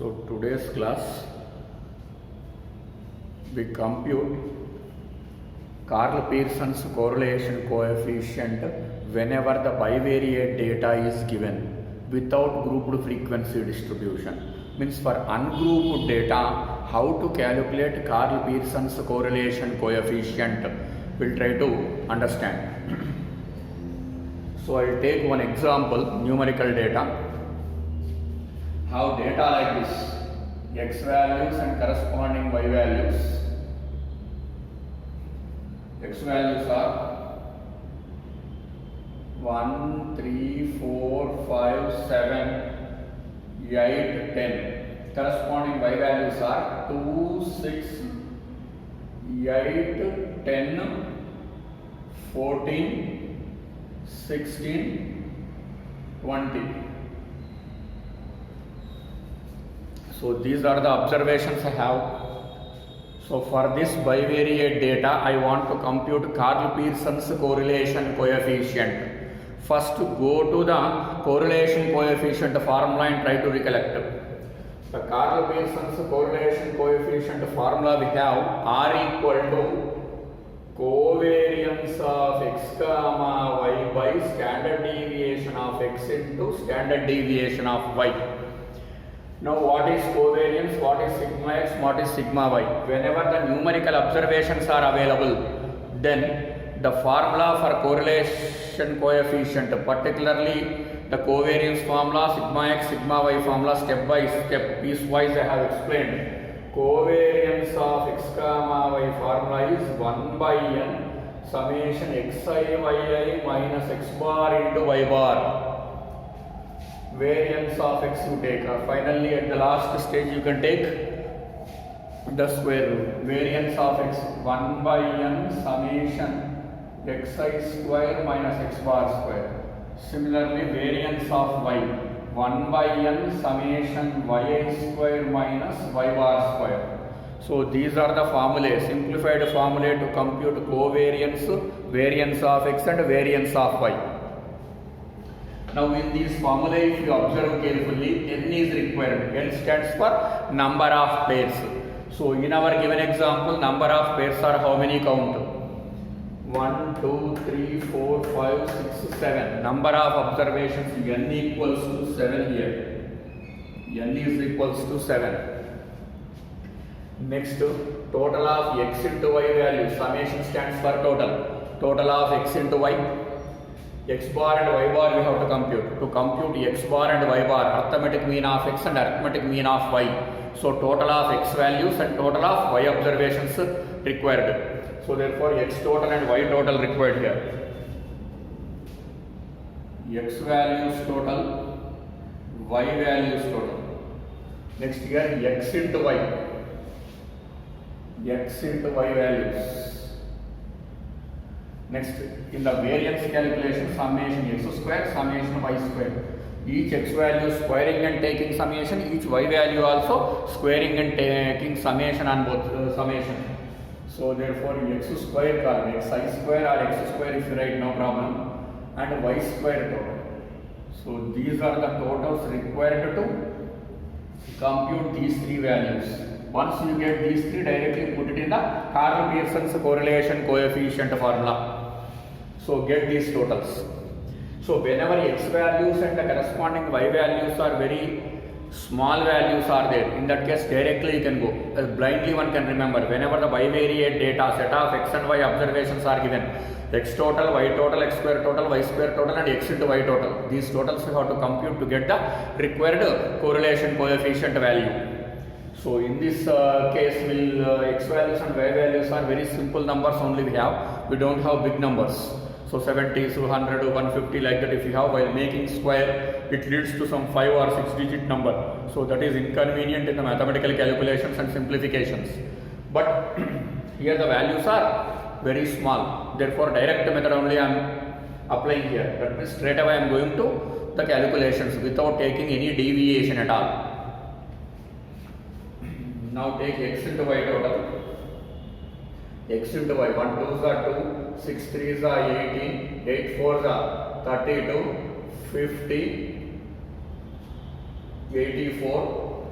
So today's class we compute Karl Pearson's correlation coefficient whenever the bivariate data is given without grouped frequency distribution. Means for ungrouped data, how to calculate Karl Pearson's correlation coefficient, we'll try to understand. So I'll take one example, numerical data. Have data like this, x values and corresponding y values. X values are 1, 3, 4, 5, 7, 8, 10. Corresponding y values are 2, 6, 8, 10, 14, 16, 20. So these are the observations I have. So for this bivariate data, I want to compute Karl Pearson's correlation coefficient. First go to the correlation coefficient formula and try to recollect. The Karl Pearson's correlation coefficient formula we have R equal to covariance of x comma y by standard deviation of x into standard deviation of y. Now what is covariance, what is sigma x, what is sigma y? Whenever the numerical observations are available, then the formula for correlation coefficient, particularly the covariance formula, sigma x, sigma y formula, step by step, piecewise I have explained. Covariance of x comma y formula is 1 by n summation xi yi minus x bar into y bar. Variance of x you take, finally at the last stage you can take the square root. Variance of x 1 by n summation xi square minus x bar square. Similarly variance of y 1 by n summation yi square minus y bar square. So these are the formulae, simplified formulae to compute covariance, variance of x and variance of y. Now in these formulae, if you observe carefully, n is required. N stands for number of pairs. So in our given example, number of pairs are how many count? 1, 2, 3, 4, 5, 6, 7. Number of observations, n equals to 7 here. N is equals to 7. Next, total of x into y value. Summation stands for total. Total of x into y. X bar and y bar we have to compute. To compute x bar and y bar, arithmetic mean of x and arithmetic mean of y. So total of x values and total of y observations required. So therefore x total and y total required here. X values total, y values total. Next here x into y. X into y values. Next, in the variance calculation, summation x square, summation y square. Each x value squaring and taking summation, each y value also squaring and taking summation on both summation. So therefore x square called xi square or x square if you write, no problem, and y square total. So these are the totals required to compute these three values. Once you get these three, directly put it in the Karl Pearson's correlation coefficient formula. So get these totals. So whenever x values and the corresponding y values are very small values are there, in that case directly you can go. Blindly one can remember, whenever the bivariate data set of x and y observations are given, x total, y total, x square total, y square total and x into y total. These totals you have to compute to get the required correlation coefficient value. So in this case, x values and y values are very simple numbers only we have. We don't have big numbers. So 70, 100, 150 like that if you have, while making square, it leads to some 5 or 6 digit number. So that is inconvenient in the mathematical calculations and simplifications. But here the values are very small. Therefore direct method only I am applying here. That means straight away I am going to the calculations without taking any deviation at all. Now take x into y total. X into y, 1 2s are 2, 6 3s are 18, 8 4s are 32, 50, 84,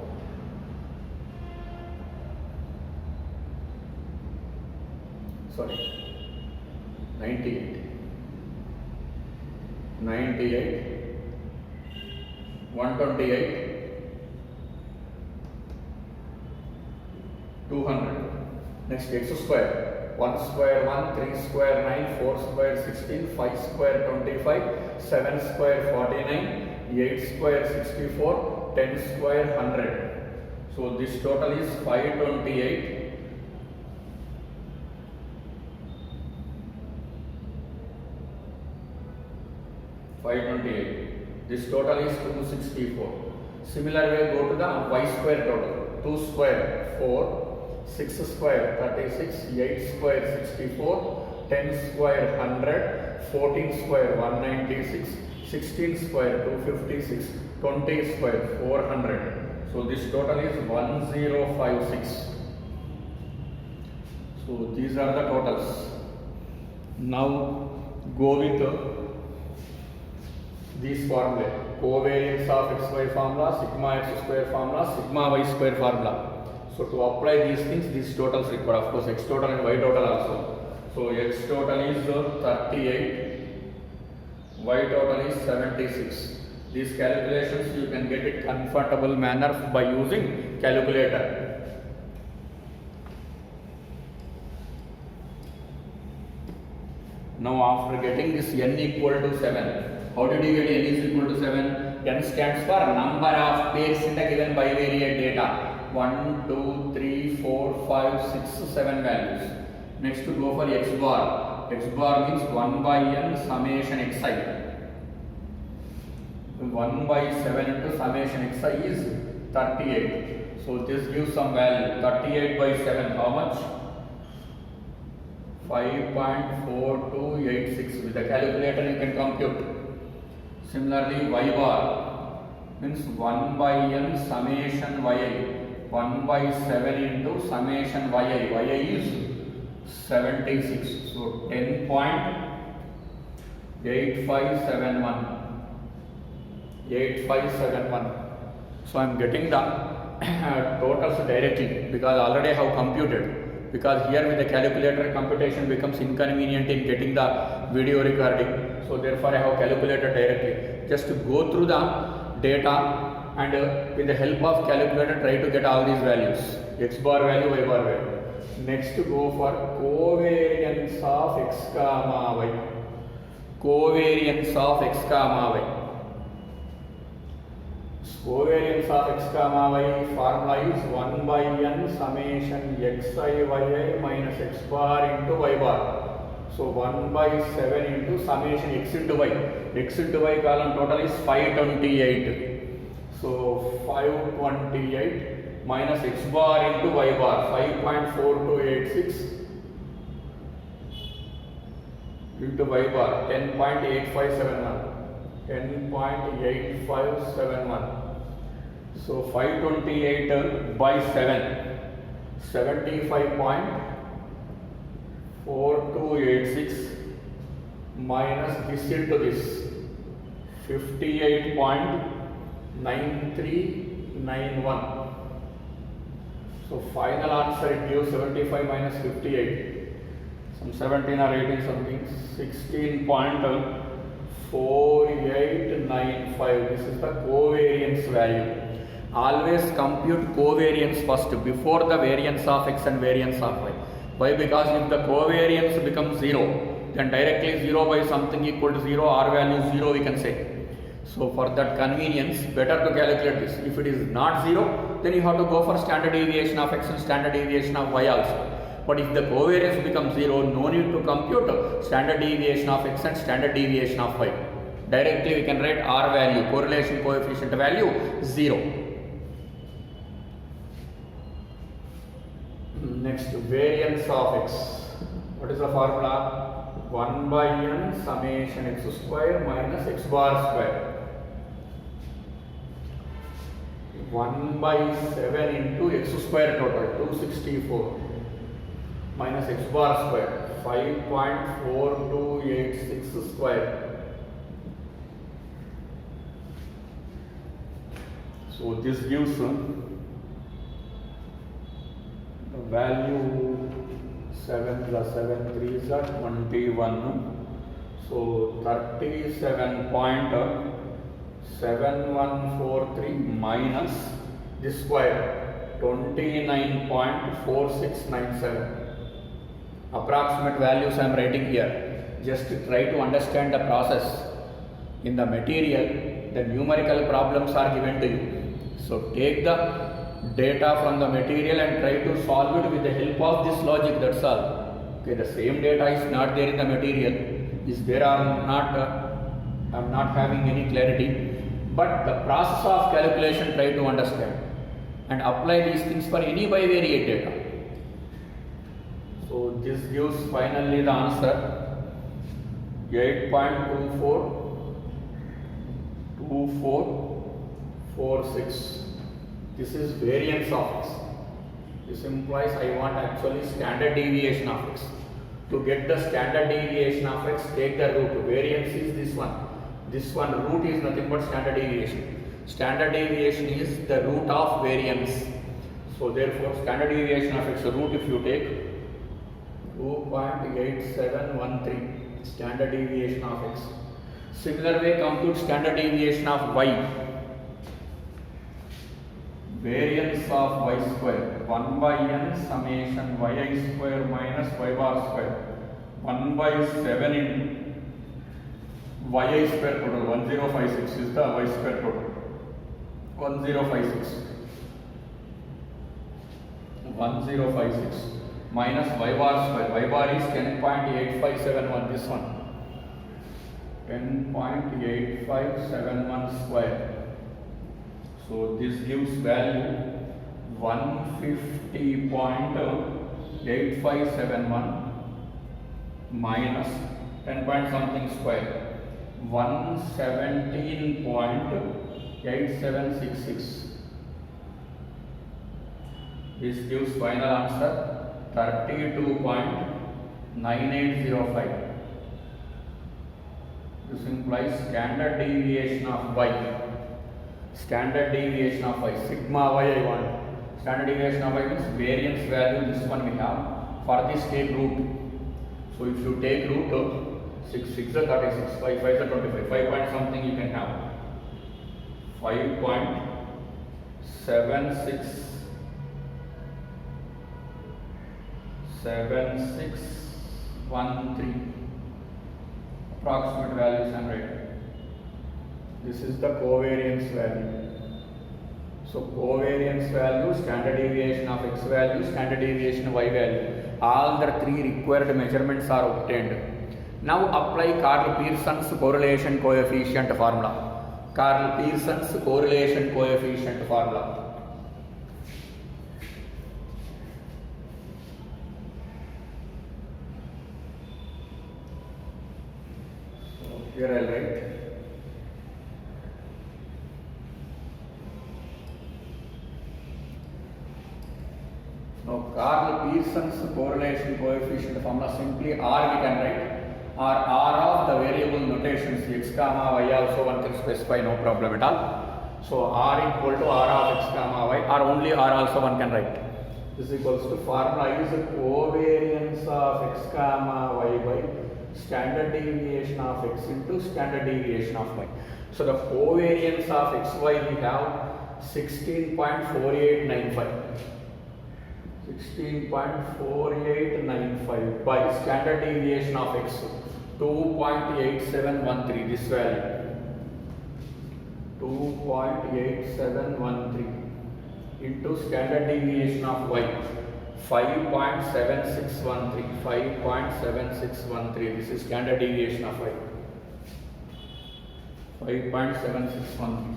sorry, 98, 98, 128, 200. Next, x square. 1 square 1, 3 square 9, 4 square 16, 5 square 25, 7 square 49, 8 square 64, 10 square 100. So this total is 528. This total is 264. Similar way, go to the y square total. 2 square 4, 6 square 36, 8 square 64, 10 square 100, 14 square 196, 16 square 256, 20 square 400. So this total is 1056. So these are the totals. Now go with these formulae: covariance of xy formula, sigma x square formula, sigma y square formula. So to apply these things, these totals required, of course, x total and y total also. So x total is 38, y total is 76. These calculations you can get it comfortable manner by using calculator. Now after getting this n equal to 7, how did you get n is equal to 7? N stands for number of pairs in the given bivariate data. 1, 2, 3, 4, 5, 6, 7 values. Next to go for x bar. X bar means 1 by n summation xi. 1 by 7 into summation xi is 38. So this gives some value. 38 by 7, how much? 5.4286. With the calculator you can compute. Similarly, y bar means 1 by n summation yi. 1 by 7 into summation yi. Yi is 76. So 10.8571. 8571. So I am getting the totals directly because already I have computed. Because here with the calculator computation becomes inconvenient in getting the video recording. So therefore I have calculated directly. Just to go through the data and with the help of calculator try to get all these values. X bar value, y bar value. Next to go for covariance of x comma y. Covariance of x comma y. Covariance of x comma y formula is 1 by n summation xi yi minus x bar into y bar. So 1 by 7 into summation x into y. X into y column total is 528. So 528 minus x bar into y bar 5.4286 into y bar 10.8571. 10.8571. So 528 by 7, 75.4286 minus this into this, 58.9391. So final answer it gives 75 minus 58, some 17 or 18 something, 16.4895. This is the covariance value. Always compute covariance first before the variance of x and variance of y. Why? Because if the covariance becomes 0, then directly 0 by something equal to 0, r value 0 we can say. So for that convenience, better to calculate this. If it is not 0, then you have to go for standard deviation of x and standard deviation of y also. But if the covariance becomes 0, no need to compute standard deviation of x and standard deviation of y. Directly we can write r value, correlation coefficient value 0. Next, variance of x. What is the formula? 1 by n summation x square minus x bar square. 1 by 7 into x square total 264 minus x bar square 5.4286 square. So this gives the value 7 plus 7 3s are 21. So 37.7143 minus this square 29.4697. Approximate values I am writing here. Just try to understand the process. In the material, the numerical problems are given to you. So take the data from the material and try to solve it with the help of this logic, that's all. Okay, the same data is not there in the material. Is there or not? I am not having any clarity. But the process of calculation try to understand and apply these things for any bivariate data. So this gives finally the answer 8.242446. This is variance of x. This implies I want actually standard deviation of x. To get the standard deviation of x, take the root. Variance is this one. This one root is nothing but standard deviation. Standard deviation is the root of variance. So therefore standard deviation of x root, if you take 2.8713 standard deviation of x. Similar way compute standard deviation of y. Variance of y square 1 by n summation yi square minus y bar square 1 by 7 into yi square total 1056 is the y square total 1056 minus y bar square. Y bar is 10.8571, this one 10.8571 square. So this gives value 150.8571 minus 10 point something square 117.8766. This gives final answer 32.9805. This implies standard deviation of y. Standard deviation of y, sigma y I want. Standard deviation of y means variance value, this one we have. For this take root. So if you take root of 6 is 36, 5 is 25, 5 point something you can have. 5.7613 approximate values I am writing. This is the covariance value. So covariance value, standard deviation of x value, standard deviation of y value. All the three required measurements are obtained. Now apply Karl Pearson's correlation coefficient formula. Karl Pearson's correlation coefficient formula. So here I will write. Now Karl Pearson's correlation coefficient formula, simply R we can write, or R of the variable notations x comma y also one can specify, no problem at all. So R equal to R of x comma y, or only R also one can write. This equals to formula is covariance of x comma y by standard deviation of x into standard deviation of y. So the covariance of xy we have 16.4895. 16.4895 by standard deviation of x 2.8713, this value 2.8713 into standard deviation of y 5.7613, this is standard deviation of y 5.7613,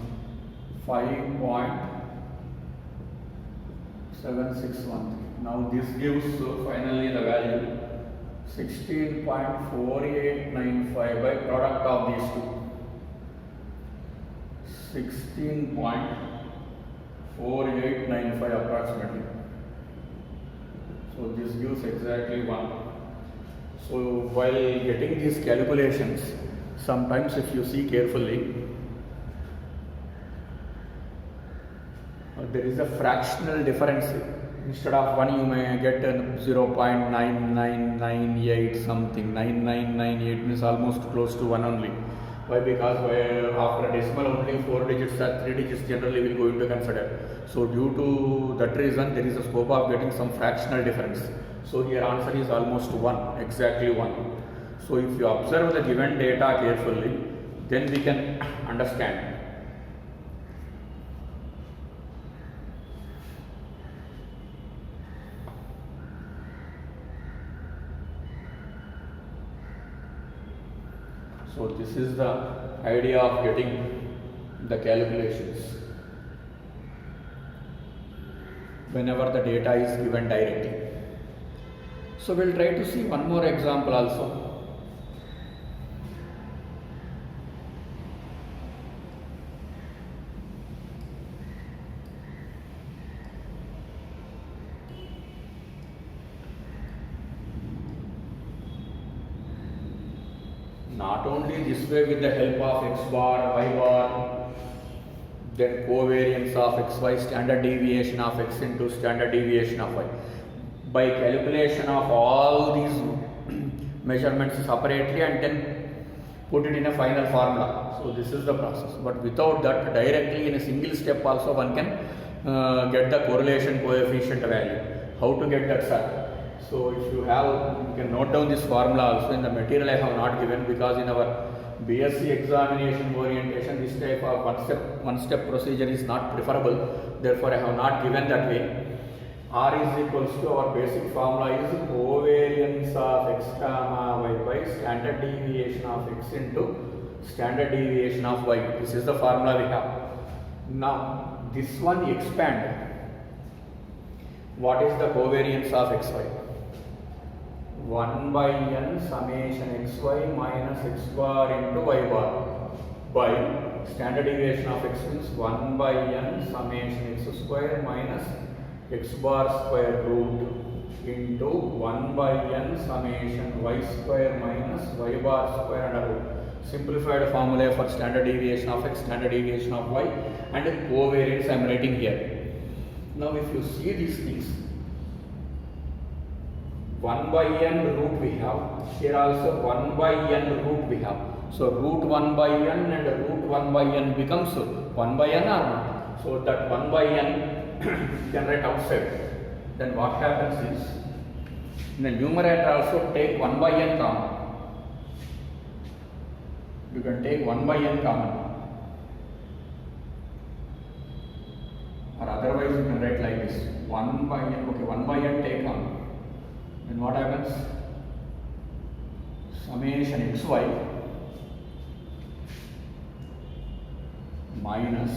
5.7613. Now this gives finally the value 16.4895 by product of these two. 16.4895 approximately. So this gives exactly 1. So while getting these calculations, sometimes if you see carefully, there is a fractional difference Instead of 1 you may get 0.9998 something. 9998 means almost close to 1 only. Why? Because after a decimal only 4 digits or 3 digits generally will go into consider. So due to that reason there is a scope of getting some fractional difference. So here answer is almost 1, exactly 1. So if you observe the given data carefully, then we can understand. So this is the idea of getting the calculations whenever the data is given directly. So we'll try to see one more example also. Not only this way with the help of x bar, y bar, then covariance of xy, standard deviation of x into standard deviation of y. By calculation of all these measurements separately and then put it in a final formula. So this is the process. But without that, directly in a single step also one can get the correlation coefficient value. How to get that, sir? So if you have, you can note down this formula also. In the material I have not given, because in our BSc examination orientation this type of one step procedure is not preferable. Therefore I have not given that way. R is equals to, our basic formula is covariance of x comma y by standard deviation of x into standard deviation of y. This is the formula we have. Now this one expand. What is the covariance of xy? 1 by n summation xy minus x bar into y bar by standard deviation of x means 1 by n summation x square minus x bar square root into 1 by n summation y square minus y bar square under root. Simplified formula for standard deviation of x, standard deviation of y, and covariance I am writing here. Now if you see these things, 1 by n root we have, here also 1 by n root we have. So root 1 by n and root 1 by n becomes 1 by n or not. So that 1 by n you can write outside. Then what happens is, in the numerator also take 1 by n common. You can take 1 by n common. Or otherwise you can write like this, 1 by n, okay, 1 by n take common. Then what happens? Summation xy minus,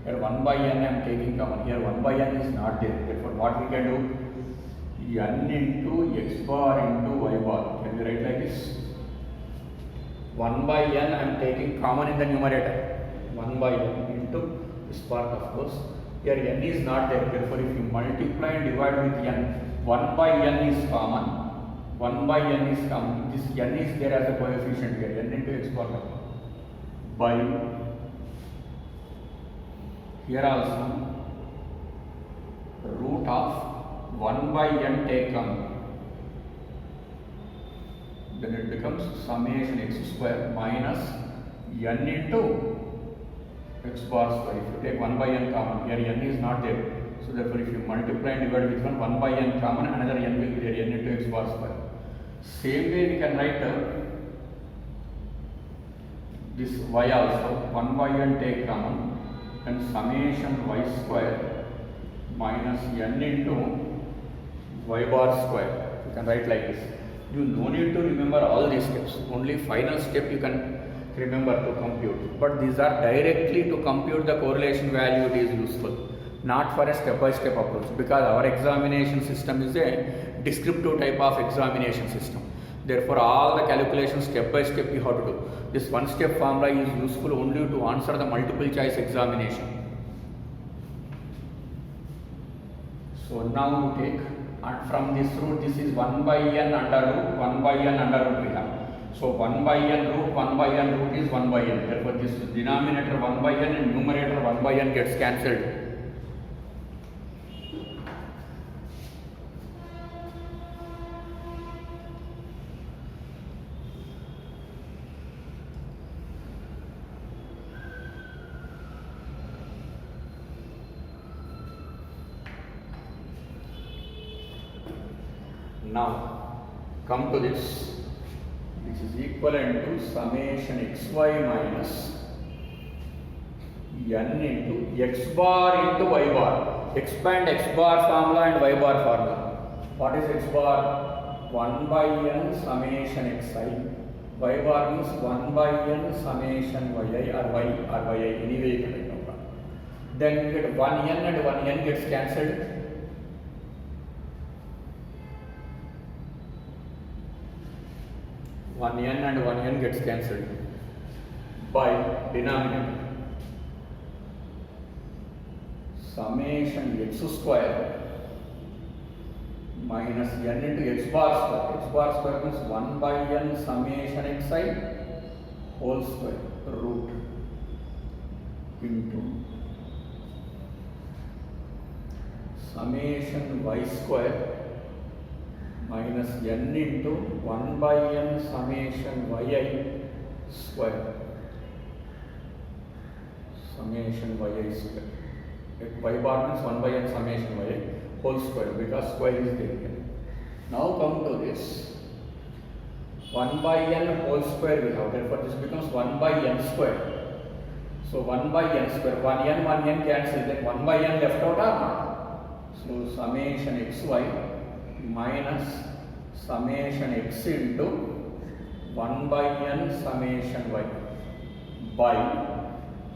here 1 by n I am taking common, here 1 by n is not there. Therefore what we can do? N into x bar into y bar. Can we write like this? 1 by n I am taking common in the numerator. 1 by n into this part, of course. Here n is not there. Therefore if you multiply and divide with n, 1 by n is common. 1 by n is common. This n is there as a coefficient here. N into x bar by, here also root of 1 by n take common. Then it becomes summation x square minus n into x bar square. If you take 1 by n common, here n is not there. So therefore if you multiply and divide with 1 by n common, another n will be there, n into x bar square. Same way we can write this y also, 1 by n take common, and summation y square minus n into y bar square. You can write like this. You no need to remember all these steps, only final step you can remember to compute. But these are directly to compute the correlation value, it is useful, not for a step-by-step approach, because our examination system is a descriptive type of examination system. Therefore all the calculations step by step you have to do. This one step formula is useful only to answer the multiple choice examination. So now you take, and from this root, this is 1 by n under root, 1 by n under root we have. So 1 by n root, 1 by n root is 1 by n. Therefore this denominator 1 by n and numerator 1 by n gets cancelled. Now come to this, which is equivalent to summation xy minus n into x bar into y bar. Expand x bar formula and y bar formula. What is x bar? 1 by n summation xi. Y bar means 1 by n summation yi or y or yi. Anyway, you can write no problem. Then you get 1n and 1n gets cancelled. 1n and 1n gets cancelled by denominator. Summation x square minus n into x bar square. X bar square means 1 by n summation xi whole square root into summation y square minus n into 1 by n summation yi square. Summation yi square. Y bar means 1 by n summation yi whole square because square is there here. Now come to this. 1 by n whole square we have. Therefore this becomes 1 by n square. So 1 by n square. 1n cancel. Then 1 by n left out or not? So summation xy minus summation x into 1 by n summation y by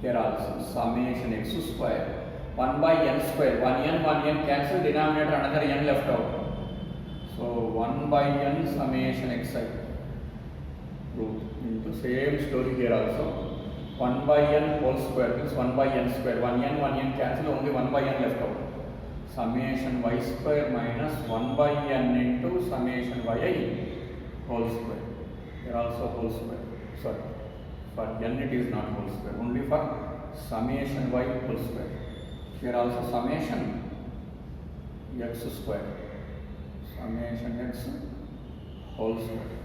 here also summation x square 1 by n square. 1n cancel, denominator another n left out. So 1 by n summation xi root into same story here also. 1 by n whole square means 1 by n square. 1n cancel, only 1 by n left out. Summation y square minus 1 by n into summation yi whole square. Here also whole square. Sorry, for n it is not whole square, only for summation y whole square. Here also summation x square. Summation x whole square.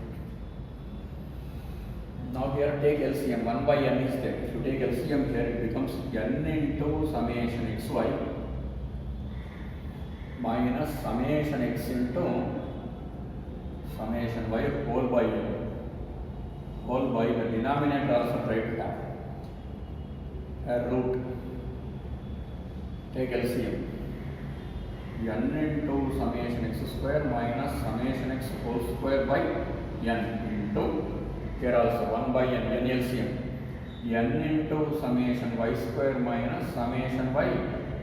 Now here take LCM. 1 by n is there. If you take LCM here, it becomes n into summation xy minus summation x into summation y whole by n. Whole by the denominator also try to have a root. Take LCM. N into summation x square minus summation x whole square by n into here also 1 by n LCM. N into summation y square minus summation y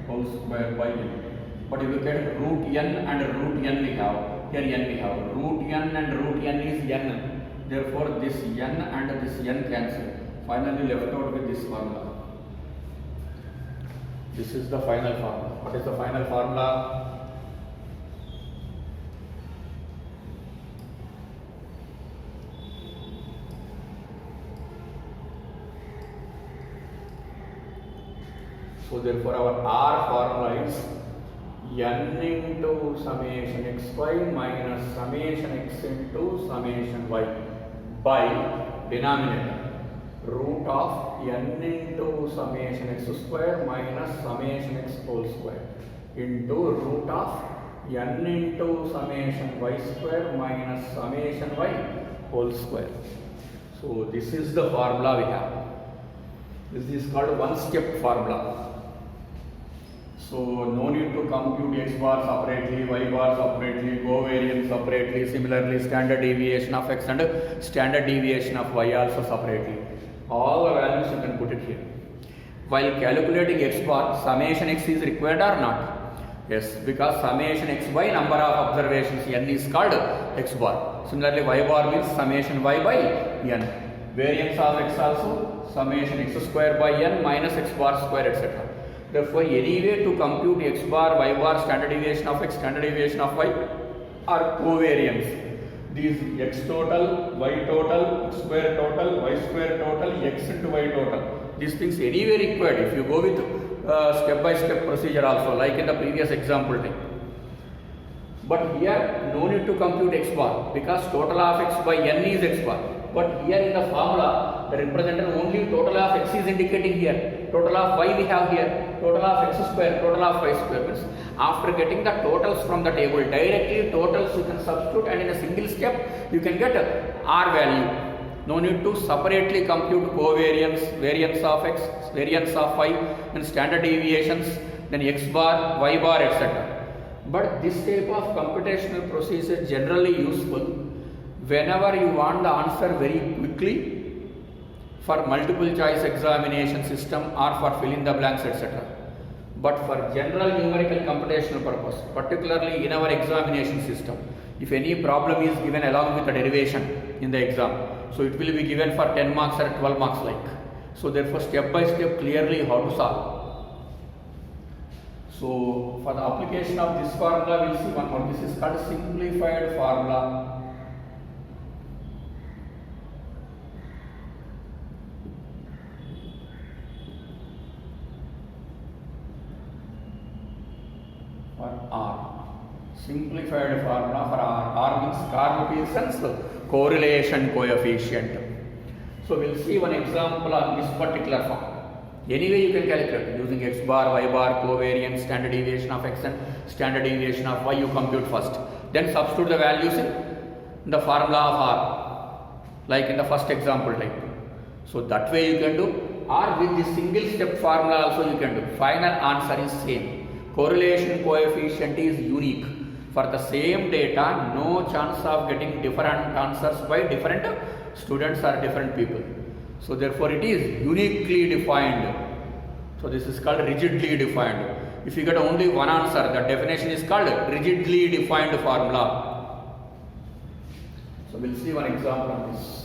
whole square by n. But if you get root n and root n we have, here n we have, root n and root n is n. Therefore this n and this n cancel. Finally left out with this formula. This is the final formula. What is the final formula? So therefore our R formula is n into summation xy minus summation x into summation y by denominator root of n into summation x square minus summation x whole square into root of n into summation y square minus summation y whole square. So this is the formula we have. This is called one step formula. So no need to compute x bar separately, y bar separately, covariance separately, similarly standard deviation of x and standard deviation of y also separately. All the values you can put it here. While calculating x bar, summation x is required or not? Yes, because summation x by number of observations n is called x bar. Similarly y bar means summation y by n. Variance of x also summation x square by n minus x bar square etc. Therefore, any way to compute x bar, y bar, standard deviation of x, standard deviation of y are covariance. These x total, y total, x square total, y square total, x into y total. These things anyway required. If you go with step by step procedure also, like in the previous example thing. But here no need to compute x bar because total of x by n is x bar. But here in the formula, the representative only total of x is indicating here. Total of y we have here. total of x square, total of y square means after getting the totals from the table directly, totals you can substitute and in a single step you can get r value. No need to separately compute covariance, variance of x, variance of y and standard deviations, then x bar, y bar, etc. But this type of computational process is generally useful whenever you want the answer very quickly for multiple choice examination system or for fill in the blanks, etc. But for general numerical computational purpose, particularly in our examination system, if any problem is given along with the derivation in the exam, so it will be given for 10 marks or 12 marks like. So therefore step by step clearly how to solve. So for the application of this formula, we will see one more. This is called simplified formula. For R. Simplified formula for R. R means Karl-Pearson's correlation coefficient. So we will see one example on this particular form. Anyway, you can calculate using x bar, y bar, covariance, standard deviation of x and standard deviation of y. You compute first, then substitute the values in the formula of R, like in the first example type. So that way you can do, or with the single step formula also you can do. Final answer is same. Correlation coefficient is unique. For the same data, no chance of getting different answers by different students or different people. So therefore it is uniquely defined. So this is called rigidly defined. If you get only one answer, the definition is called rigidly defined formula. So we'll see one example on this.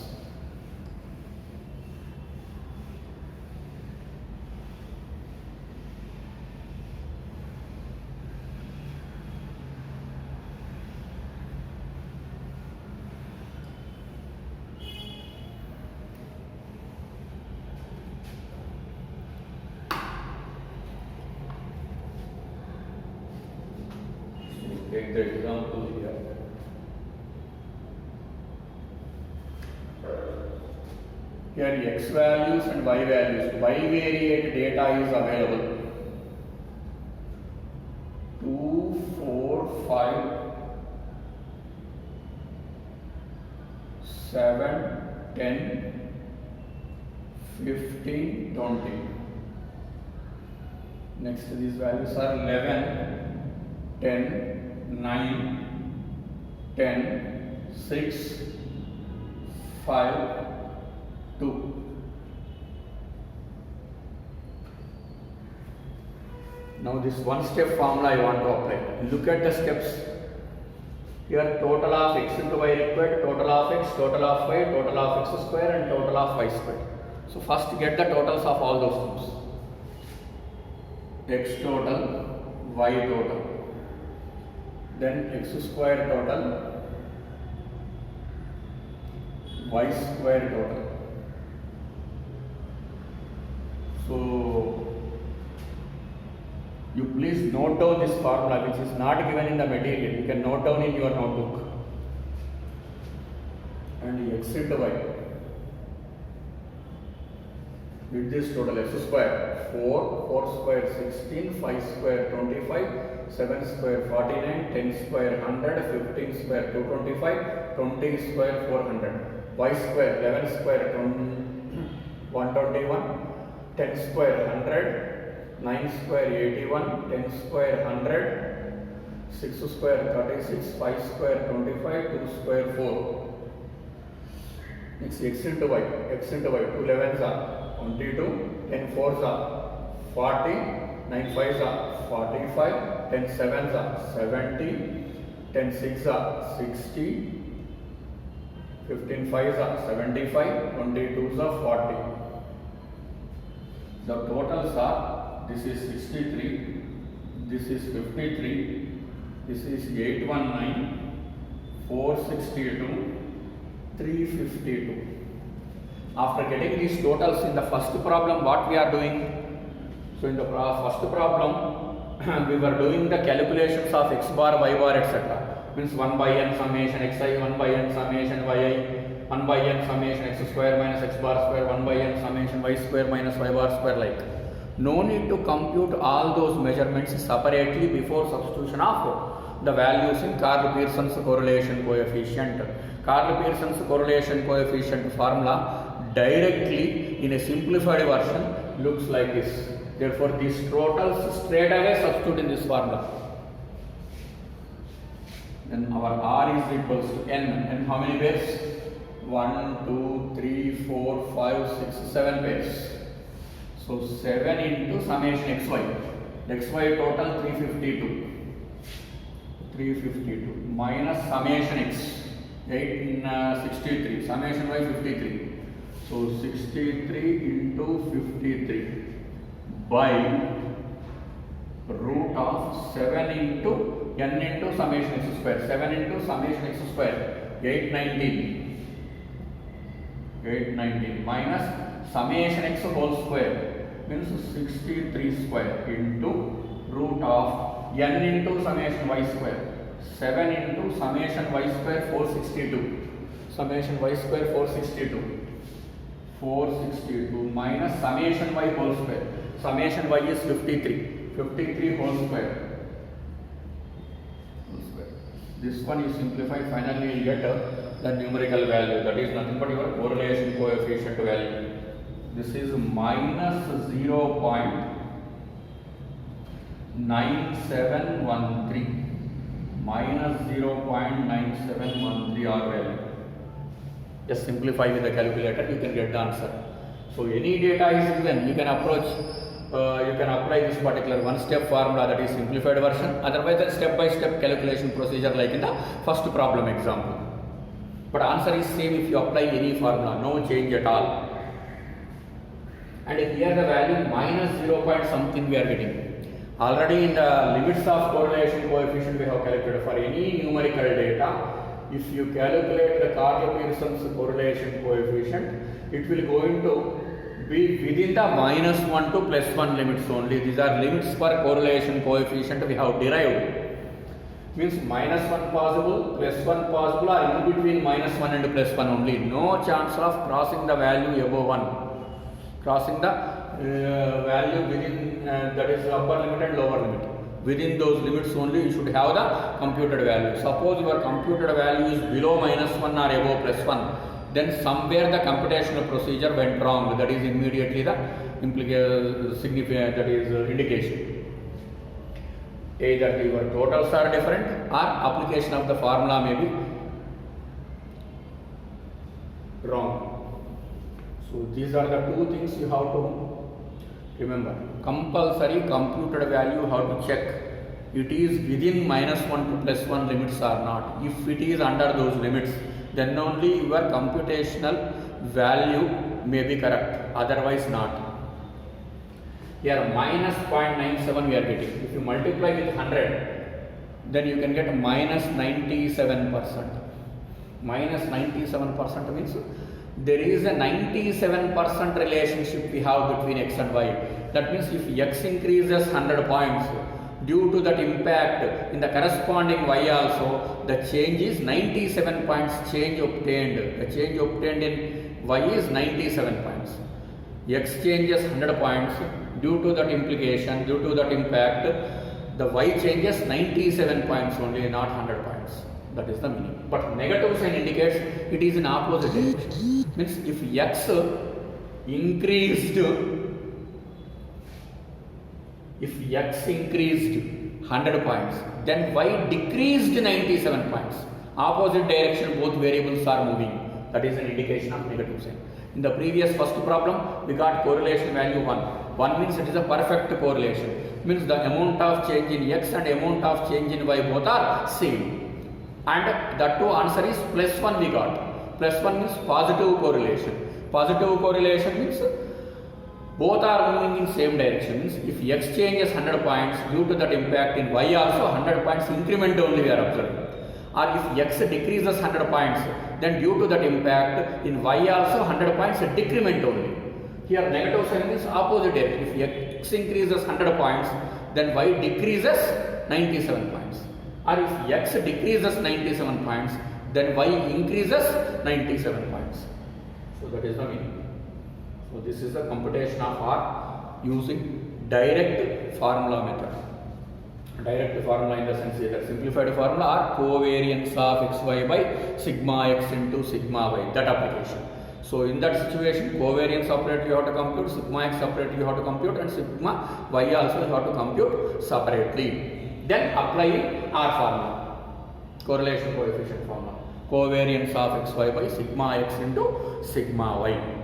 Take the example here. Here x values and y values, bivariate data is available. 2, 4, 5, 7, 10, 15, 20. Next these values are 11, 10, 9, 10, 6, 5, 2. Now this one step formula I want to apply. Look at the steps. Here total of x into y required, total of x, total of y, total of x square and total of y square. So first get the totals of all those terms. X total, y total. Then x square total, y square total. So you please note down this formula which is not given in the material. You can note down in your notebook. And x into y. With this total x square 4, 4 square 16, 5 square 25, 7 square 49, 10 square 100, 15 square 225, 20 square 400, y square 11 square 121, 10 square 100, 9 square 81, 10 square 100, 6 square 36, 5 square 25, 2 square 4. Next x into y, 2 11s are 22, 10 4s are 40, 9 5s are 45, 10 7s are 70, 10 6s are 60, 15 5s are 75, 22s are 40. The totals are, this is 63, this is 53, this is 819, 462, 352. After getting these totals in the first problem, what we are doing? So in the first problem, we were doing the calculations of x bar, y bar, etc. Means 1 by n summation xi, 1 by n summation yi, 1 by n summation x square minus x bar square, 1 by n summation y square minus y bar square like. No need to compute all those measurements separately before substitution of the values in Karl-Pearson's correlation coefficient. Karl-Pearson's correlation coefficient formula directly in a simplified version looks like this. Therefore, these totals straight away substitute in this formula. Then our R is equals to N. And how many pairs? 1, 2, 3, 4, 5, 6, 7 pairs. So 7 into summation xy. Xy total 352. 352 minus summation x. 63. Summation y 53. So 63 into 53 by root of 7 into n into summation x square. 7 into summation x square. 819. 819 minus summation x whole square means 63 square into root of n into summation y square. 7 into summation y square 462. Summation y square 462. 462 minus summation y whole square. Summation y is 53. 53 whole square. This one is simplified. Finally, you get the numerical value. That is nothing but your correlation coefficient value. This is minus 0.9713. Minus 0.9713 R value. Just simplify with the calculator, you can get the answer. So any data is given, you can approach, you can apply this particular one-step formula, that is simplified version. Otherwise, a step-by-step calculation procedure like in the first problem example. But answer is same if you apply any formula, no change at all. And here the value minus 0 point something we are getting. Already in the limits of correlation coefficient we have calculated for any numerical data. If you calculate the Karl-Pearson's correlation coefficient, it will going to be within the minus 1 to plus 1 limits only. These are limits for correlation coefficient we have derived. Means minus 1 possible, plus 1 possible, or in between minus 1 and plus 1 only. No chance of crossing the value above 1. Crossing the value within, that is upper limit and lower limit. Within those limits only you should have the computed value. Suppose your computed value is below minus 1 or above plus 1, then somewhere the computational procedure went wrong. That is immediately the significant, that is indication. Either your totals are different or application of the formula may be wrong. So these are the two things you have to remember. Compulsory computed value, how to check it is within minus 1 to plus 1 limits or not. If it is under those limits, then only your computational value may be correct, otherwise not. Here minus 0.97 we are getting. If you multiply with 100, then you can get minus 97%. Minus 97% means there is a 97% relationship we have between x and y. That means if x increases 100 points, due to that impact in the corresponding y also, the change is 97 points change obtained. The change obtained in y is 97 points. X changes 100 points, due to that implication, due to that impact, the y changes 97 points only, not 100 points. That is the meaning. But negative sign indicates it is in opposite direction. Means if x increased, if x increased 100 points, then y decreased 97 points. Opposite direction, both variables are moving. That is an indication of negative sign. In the previous first problem, we got correlation value 1. 1 means it is a perfect correlation. Means the amount of change in x and amount of change in y both are same. And that too answer is plus 1 we got. Plus 1 means positive correlation. Positive correlation means both are moving in same direction. Means if x changes 100 points, due to that impact in y also 100 points increment only we are observing. Or if x decreases 100 points, then due to that impact in y also 100 points decrement only. Here negative sign means opposite direction. If x increases 100 points, then y decreases 97 points. Or if x decreases 97 points, then y increases 97 points. So that is the meaning. So this is the computation of our using direct formula method. Direct formula in the sense either simplified formula or covariance of xy by sigma x into sigma y, that application. So in that situation, covariance operator you have to compute, sigma x operator you have to compute, and sigma y also you have to compute separately. Then applying R formula, correlation coefficient formula, covariance of xy by sigma x into sigma y.